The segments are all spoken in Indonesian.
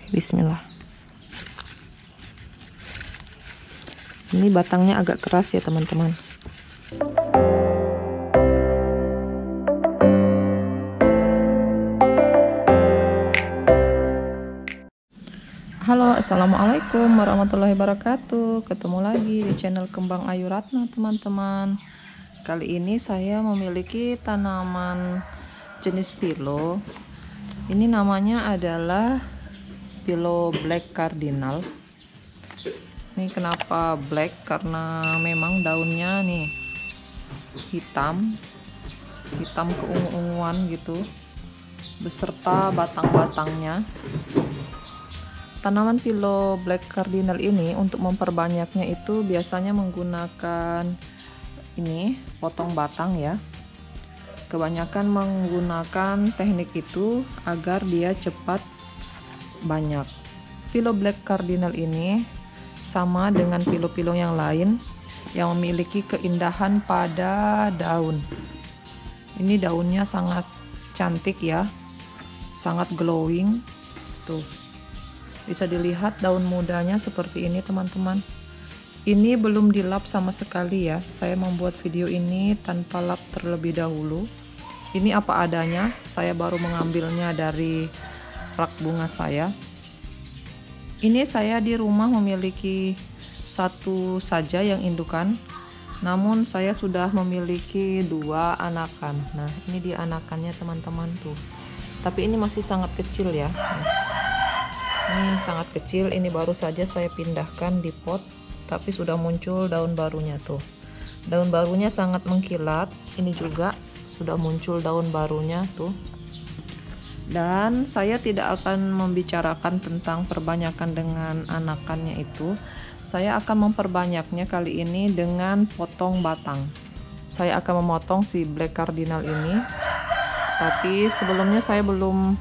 Bismillah. Ini batangnya agak keras ya teman-teman. Halo, assalamualaikum warahmatullahi wabarakatuh. Ketemu lagi di channel Kembang Ayu Ratna teman-teman. Kali ini saya memiliki tanaman jenis pilo. Ini namanya adalah pilo black cardinal. Ini kenapa black? Karena memang daunnya nih hitam keungu-unguan gitu, beserta batang-batangnya. Tanaman pilo black cardinal ini untuk memperbanyaknya itu biasanya menggunakan ini potong batang ya. Kebanyakan menggunakan teknik itu agar dia cepat banyak. Pilo black cardinal ini sama dengan pilo-pilo yang lain yang memiliki keindahan pada daun. Ini daunnya sangat cantik ya, sangat glowing tuh. Bisa dilihat daun mudanya seperti ini teman-teman. Ini belum dilap sama sekali ya. Saya membuat video ini tanpa lap terlebih dahulu. Ini apa adanya. Saya baru mengambilnya dari rak bunga saya. Ini saya di rumah memiliki satu saja yang indukan. Namun saya sudah memiliki 2 anakan. Nah, ini di anakannya teman-teman tuh. Tapi ini masih sangat kecil ya. Ini sangat kecil, ini baru saja saya pindahkan di pot, tapi sudah muncul daun barunya tuh. Daun barunya sangat mengkilat. Ini juga sudah muncul daun barunya tuh. Dan saya tidak akan membicarakan tentang perbanyakan dengan anakannya itu. Saya akan memperbanyaknya kali ini dengan potong batang. Saya akan memotong si black cardinal ini. Tapi sebelumnya saya belum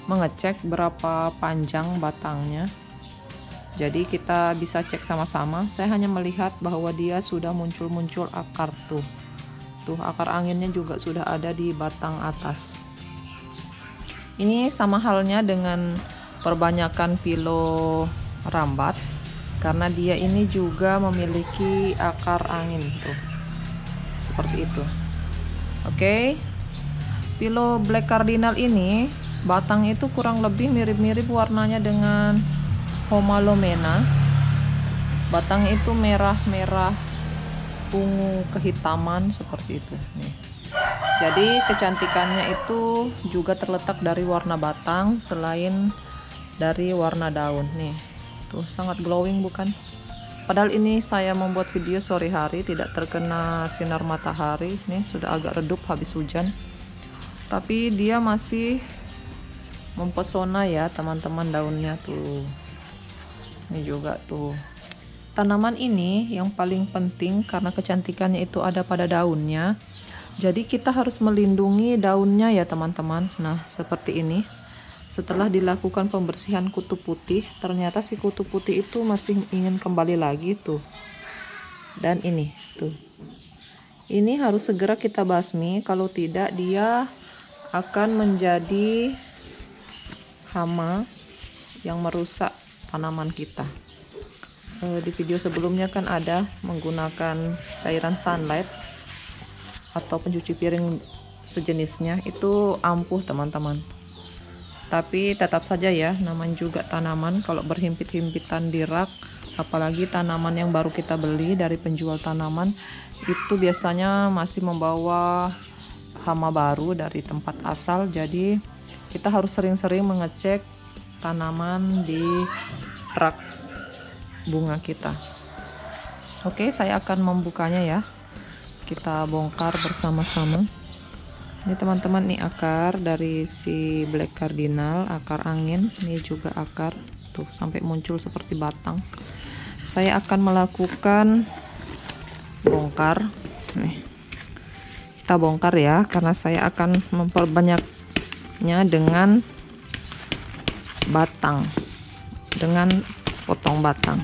mengecek berapa panjang batangnya, jadi kita bisa cek sama-sama. Saya hanya melihat bahwa dia sudah muncul akar tuh akar anginnya juga sudah ada di batang atas. Ini sama halnya dengan perbanyakan pilo rambat, karena dia ini juga memiliki akar angin tuh seperti itu. Oke, pilo black cardinal ini batang itu kurang lebih mirip-mirip warnanya dengan Homalomena. Batang itu merah-merah ungu kehitaman seperti itu nih. Jadi kecantikannya itu juga terletak dari warna batang selain dari warna daun nih. Tuh sangat glowing bukan? Padahal ini saya membuat video sore hari, tidak terkena sinar matahari. Nih sudah agak redup habis hujan. Tapi dia masih mempesona ya teman-teman, daunnya tuh. Ini juga tuh. Tanaman ini yang paling penting karena kecantikannya itu ada pada daunnya. Jadi kita harus melindungi daunnya ya teman-teman. Nah, seperti ini. Setelah dilakukan pembersihan kutu putih, ternyata si kutu putih itu masih ingin kembali lagi tuh. Dan ini tuh. Ini harus segera kita basmi, kalau tidak dia akan menjadi hama yang merusak tanaman kita. Di video sebelumnya kan ada menggunakan cairan sunlight atau pencuci piring sejenisnya, itu ampuh teman-teman. Tapi tetap saja ya, namanya juga tanaman, kalau berhimpit-himpitan di rak, apalagi tanaman yang baru kita beli dari penjual tanaman, itu biasanya masih membawa hama baru dari tempat asal. Jadi kita harus sering-sering mengecek tanaman di rak bunga kita. Oke, saya akan membukanya ya. Kita bongkar bersama-sama. Ini teman-teman, nih akar dari si black cardinal, akar angin. Ini juga akar tuh sampai muncul seperti batang. Saya akan melakukan bongkar. Nih, kita bongkar ya, karena saya akan memperbanyaknya dengan batang, dengan potong batang.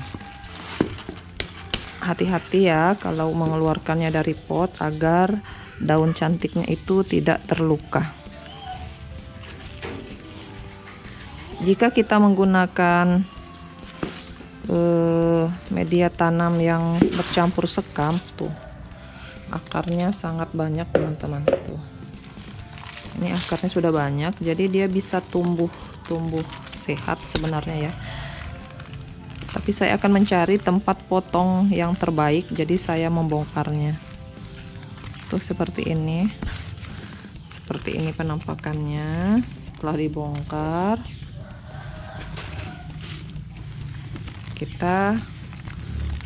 Hati-hati ya kalau mengeluarkannya dari pot agar daun cantiknya itu tidak terluka. Jika kita menggunakan media tanam yang bercampur sekam, tuh akarnya sangat banyak teman-teman. Tuh, ini akarnya sudah banyak, jadi dia bisa tumbuh sehat sebenarnya ya. Tapi saya akan mencari tempat potong yang terbaik, jadi saya membongkarnya. Tuh seperti ini penampakannya setelah dibongkar. Kita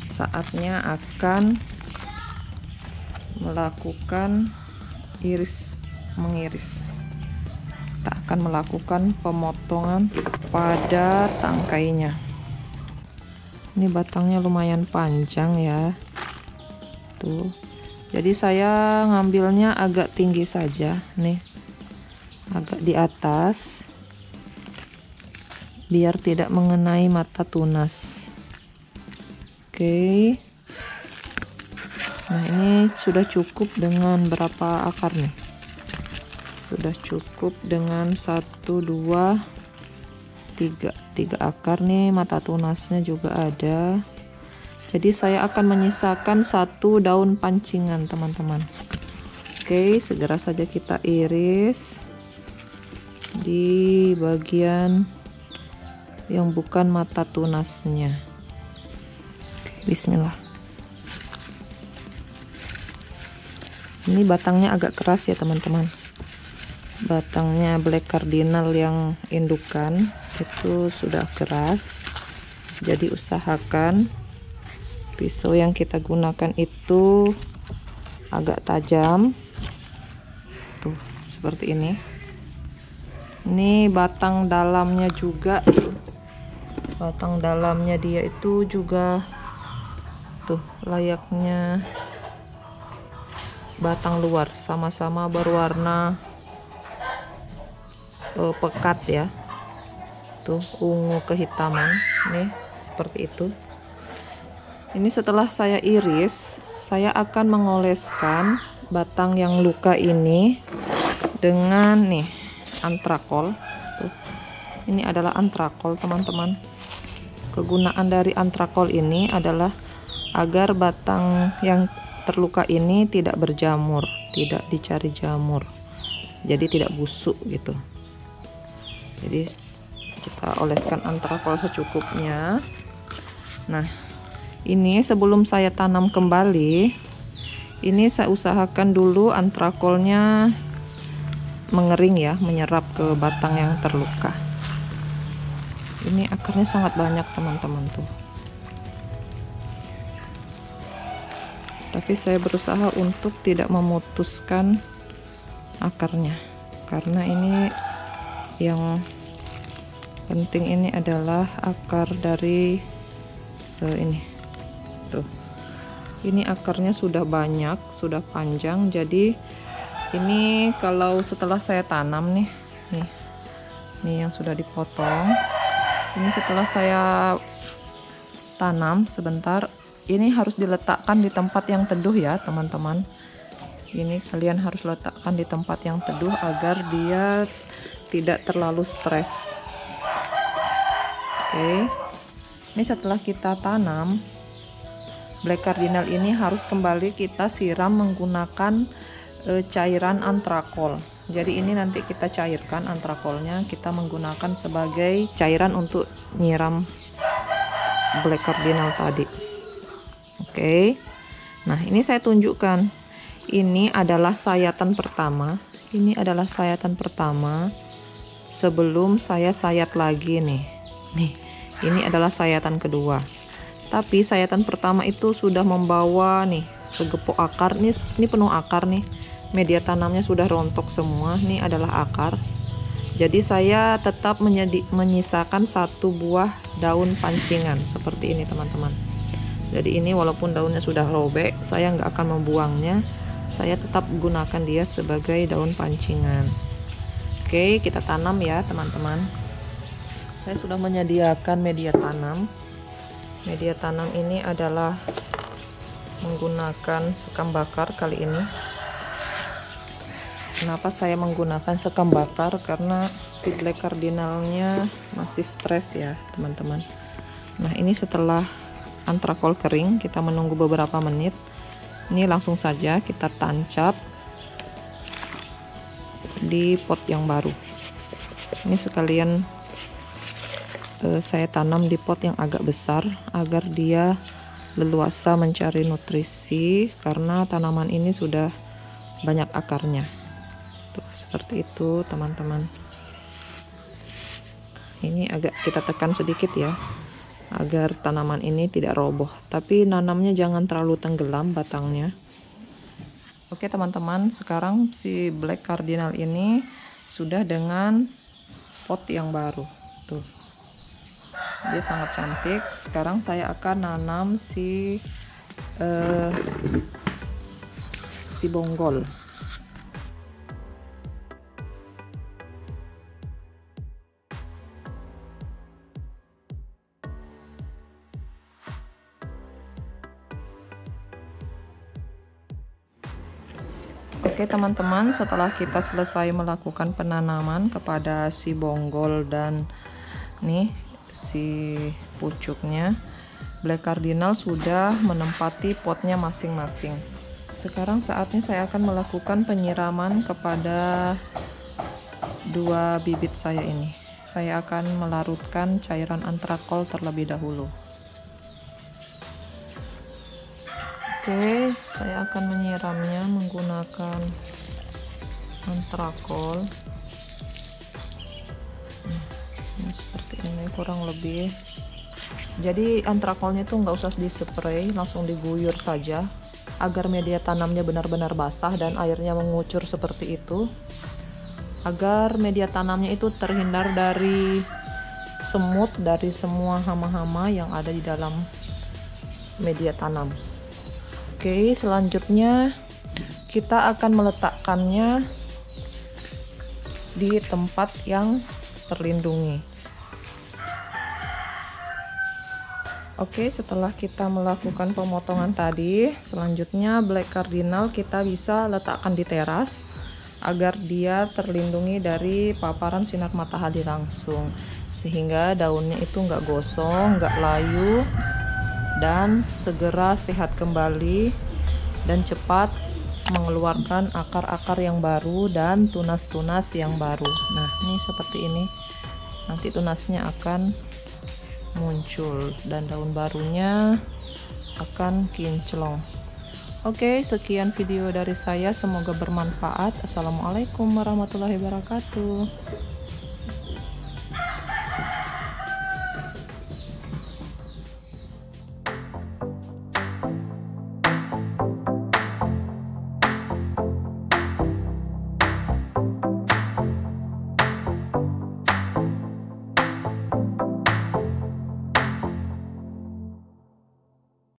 saatnya akan melakukan mengiris. Kita akan melakukan pemotongan pada tangkainya. Ini batangnya lumayan panjang ya. Tuh. Jadi saya ngambilnya agak tinggi saja nih. Agak di atas. Biar tidak mengenai mata tunas. Oke. Nah, ini sudah cukup dengan berapa akar nih? Sudah cukup dengan 1, 2, 3 akar nih, mata tunasnya juga ada. Jadi saya akan menyisakan 1 daun pancingan teman-teman. Oke, segera saja kita iris di bagian yang bukan mata tunasnya. Bismillah. Ini batangnya agak keras ya teman-teman. Batangnya black cardinal yang indukan itu sudah keras. Jadi usahakan pisau yang kita gunakan itu agak tajam. Tuh, seperti ini. Ini batang dalamnya juga. Batang dalamnya dia itu juga tuh layaknya batang luar, sama-sama berwarna pekat ya. Tuh ungu kehitaman nih, seperti itu. Ini setelah saya iris, saya akan mengoleskan batang yang luka ini dengan nih antrakol. Tuh, ini adalah antrakol teman-teman. Kegunaan dari antrakol ini adalah agar batang yang terluka ini tidak berjamur, tidak dicari jamur, jadi tidak busuk gitu. Jadi kita oleskan antrakol secukupnya. Nah, ini sebelum saya tanam kembali, ini saya usahakan dulu antrakolnya mengering ya, menyerap ke batang yang terluka. Ini akarnya sangat banyak teman-teman tuh. Tapi saya berusaha untuk tidak memutuskan akarnya, karena ini yang penting ini adalah akar dari ini tuh. Ini akarnya sudah banyak, sudah panjang. Jadi ini kalau setelah saya tanam nih yang sudah dipotong, ini setelah saya tanam sebentar, ini harus diletakkan di tempat yang teduh ya teman-teman. Ini kalian harus letakkan di tempat yang teduh agar dia tidak terlalu stres. Oke. Ini setelah kita tanam, black cardinal ini harus kembali kita siram menggunakan cairan antrakol. Jadi ini nanti kita cairkan antrakolnya, kita menggunakan sebagai cairan untuk nyiram black cardinal tadi. Oke. Nah, ini saya tunjukkan. Ini adalah sayatan pertama. Ini adalah sayatan pertama sebelum saya sayat lagi nih. Nih, ini adalah sayatan kedua. Tapi sayatan pertama itu sudah membawa nih segepok akar. Ini penuh akar nih. Media tanamnya sudah rontok semua. Ini adalah akar. Jadi saya tetap menyisakan 1 buah daun pancingan seperti ini teman-teman. Jadi ini walaupun daunnya sudah robek, saya nggak akan membuangnya. Saya tetap gunakan dia sebagai daun pancingan. Oke, kita tanam ya teman-teman. Saya sudah menyediakan media tanam. Media tanam ini adalah menggunakan sekam bakar kali ini. Kenapa saya menggunakan sekam bakar? Karena si black cardinalnya masih stres ya teman-teman. Nah ini setelah antrakol kering, kita menunggu beberapa menit. Ini langsung saja kita tancap di pot yang baru. Ini sekalian saya tanam di pot yang agak besar agar dia leluasa mencari nutrisi, karena tanaman ini sudah banyak akarnya. Tuh, seperti itu teman-teman. Ini agak kita tekan sedikit ya, agar tanaman ini tidak roboh, tapi nanamnya jangan terlalu tenggelam batangnya. Oke teman-teman, sekarang si black cardinal ini sudah dengan pot yang baru. Tuh, dia sangat cantik. Sekarang saya akan nanam si bonggol. Oke teman-teman, setelah kita selesai melakukan penanaman kepada si bonggol dan nih si pucuknya, black cardinal sudah menempati potnya masing-masing. Sekarang saatnya saya akan melakukan penyiraman kepada dua bibit saya ini. Saya akan melarutkan cairan antrakol terlebih dahulu. Oke, saya akan menyiramnya menggunakan antrakol. Ini seperti ini kurang lebih. Jadi antrakolnya itu nggak usah dispray, langsung diguyur saja agar media tanamnya benar-benar basah dan airnya mengucur seperti itu, agar media tanamnya itu terhindar dari semut, dari semua hama-hama yang ada di dalam media tanam. Oke, selanjutnya kita akan meletakkannya di tempat yang terlindungi. Oke, setelah kita melakukan pemotongan tadi, selanjutnya black cardinal kita bisa letakkan di teras agar dia terlindungi dari paparan sinar matahari langsung, sehingga daunnya itu nggak gosong, nggak layu, dan segera sehat kembali dan cepat mengeluarkan akar-akar yang baru dan tunas-tunas yang baru. Nah, ini seperti ini. Nanti tunasnya akan muncul dan daun barunya akan kinclong. Oke, sekian video dari saya, semoga bermanfaat. Assalamualaikum warahmatullahi wabarakatuh.